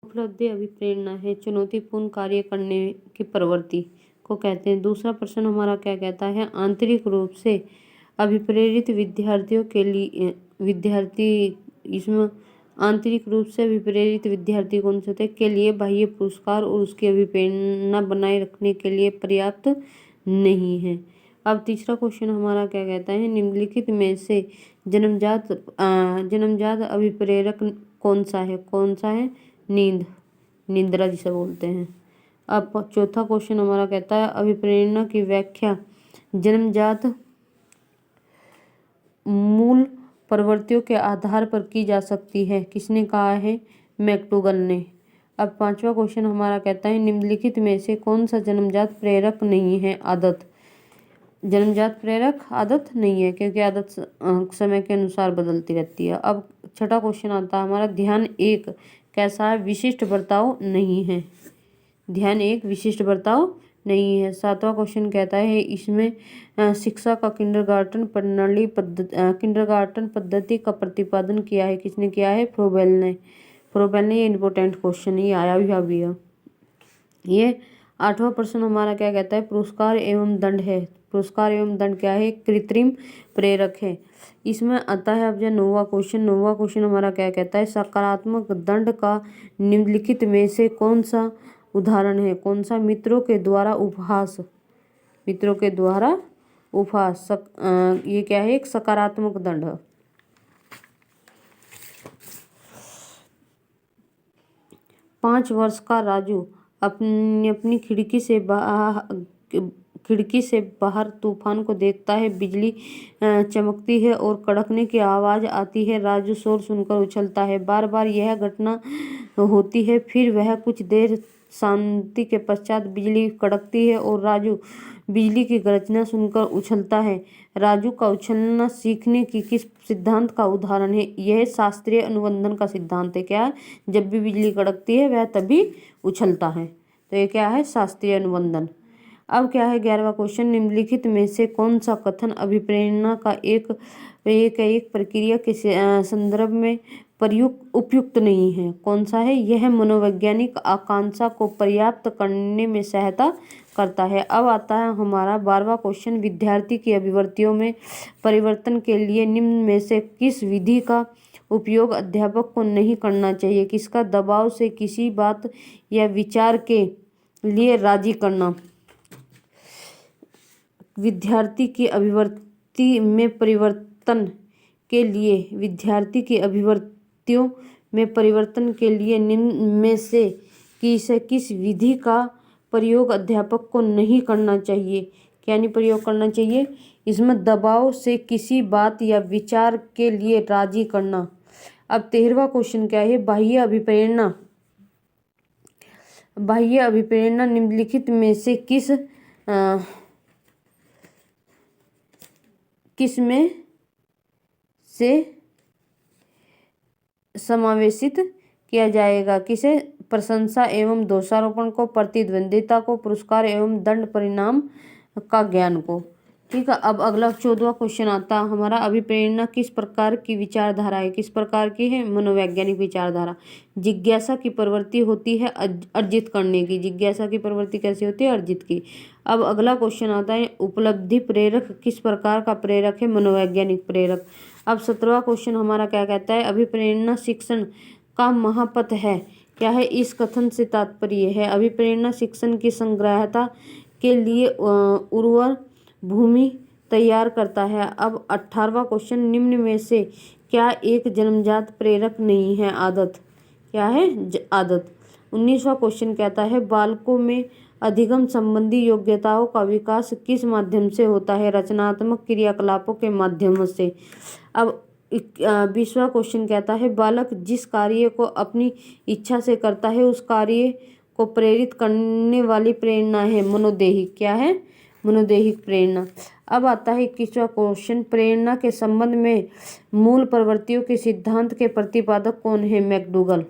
उपलब्धि अभिप्रेरणा है चुनौतीपूर्ण कार्य करने की प्रवृत्ति को कहते हैं। दूसरा प्रश्न हमारा क्या कहता है, आंतरिक रूप से अभिप्रेरित विद्यार्थियों के लिए इसमें आंतरिक रूप से अभिप्रेरित विद्यार्थी कौन से होते हैं, के लिए बाह्य पुरस्कार और उसकी अभिप्रेरणा बनाए रखने के लिए पर्याप्त नहीं है। अब तीसरा क्वेश्चन हमारा क्या कहता है, निम्नलिखित में से जन्मजात अभिप्रेरक कौन सा है, निंद्रा जिसे बोलते हैं। अब चौथा क्वेश्चन हमारा कहता है, अभिप्रेरणा की व्याख्या जन्मजात मूल प्रवृत्तियों के आधार पर की जा सकती है, किसने कहा है, मैकडूगल ने। अब पांचवा क्वेश्चन हमारा कहता है, निम्नलिखित में से कौन सा जन्मजात प्रेरक नहीं है, आदत। जन्मजात प्रेरक आदत नहीं है, क्योंकि आदत समय के अनुसार बदलती रहती है। अब छठा क्वेश्चन आता है हमारा, ध्यान एक कैसा है, विशिष्ट बर्ताव नहीं है। ध्यान एक विशिष्ट बर्ताव नहीं है। सातवां क्वेश्चन कहता है, इसमें शिक्षा का किंडरगार्टन पद्धति का प्रतिपादन किया है, किसने किया है, फ्रोबेल ने। ये इम्पोर्टेंट क्वेश्चन, ये आया भी अभी है। ये आठवां प्रश्न हमारा क्या कहता है, पुरस्कार एवं दंड है। पुरस्कार एवं दंड क्या है, कृत्रिम प्रेरक है। इसमें आता है अब जो नौवां क्वेश्चन हमारा क्या कहता है, सकारात्मक दंड का निम्नलिखित में से कौन सा उदाहरण है, कौन सा, मित्रों के द्वारा उपहास। ये क्या है, एक सकारात्मक दंड है। 5 वर्ष का राजू अपनी खिड़की से बाहर तूफान को देखता है। बिजली चमकती है और कड़कने की आवाज आती है। राजू शोर सुनकर उछलता है। बार बार यह घटना होती है। फिर वह कुछ देर शांति के पश्चात बिजली कड़कती है और राजू बिजली की गर्जना सुनकर उछलता है। राजू का उछलना सीखने की किस सिद्धांत का उदाहरण है, यह शास्त्रीय अनुबंधन का सिद्धांत है। क्या है, जब भी बिजली कड़कती है वह तभी उछलता है, तो ये क्या है, शास्त्रीय अनुबंधन। अब क्या है 11वां क्वेश्चन, निम्नलिखित में से कौन सा कथन अभिप्रेरणा का एक प्रक्रिया के संदर्भ में उपयुक्त नहीं है, कौन सा है, यह मनोवैज्ञानिक आकांक्षा को पर्याप्त करने में सहायता करता है। अब आता है हमारा 12वां क्वेश्चन, विद्यार्थी की अभिवृत्तियों में परिवर्तन के लिए निम्न में से किस विधि का उपयोग अध्यापक को नहीं करना चाहिए, किसका, दबाव से किसी बात या विचार के लिए राजी करना। विद्यार्थी की अभिवृत्ति में परिवर्तन के लिए निम्न में से किस विधि का प्रयोग अध्यापक को नहीं करना चाहिए, क्या नहीं प्रयोग करना चाहिए, इसमें दबाव से किसी बात या विचार के लिए राजी करना। अब 13वां क्वेश्चन क्या है, बाह्य अभिप्रेरणा निम्नलिखित में से किस में से समावेशित किया जाएगा, किसे, प्रशंसा एवं दोषारोपण को, प्रतिद्वंदिता को, पुरस्कार एवं दंड परिणाम का ज्ञान को। ठीक है। अब अगला 14वां क्वेश्चन आता है हमारा, अभिप्रेरणा किस प्रकार की विचारधारा है, किस प्रकार की है, मनोवैज्ञानिक विचारधारा। जिज्ञासा की प्रवृत्ति होती है अर्जित करने की। जिज्ञासा की प्रवृत्ति कैसी होती है, अर्जित की। अब अगला क्वेश्चन आता है, उपलब्धि प्रेरक किस प्रकार का प्रेरक है, मनोवैज्ञानिक प्रेरक। अब 17वां क्वेश्चन हमारा क्या कहता है, अभिप्रेरणा शिक्षण का महापथ है, क्या है, इस कथन से तात्पर्य है, अभिप्रेरणा शिक्षण की संग्रहता के लिए उर्वर भूमि तैयार करता है। अब 18वां क्वेश्चन, निम्न में से क्या एक जन्मजात प्रेरक नहीं है, आदत, क्या है, आदत। 19वां क्वेश्चन कहता है, बालकों में अधिगम संबंधी योग्यताओं का विकास किस माध्यम से होता है, रचनात्मक क्रियाकलापों के माध्यम से। अब 20वां क्वेश्चन कहता है, बालक जिस कार्य को अपनी इच्छा से करता है उस कार्य को प्रेरित करने वाली प्रेरणा है मनोदेहिक, क्या है, मनोदेहिक प्रेरणा। अब आता है 21वां क्वेश्चन, प्रेरणा के संबंध में मूल प्रवृत्तियों के सिद्धांत के प्रतिपादक कौन है, मैकडूगल।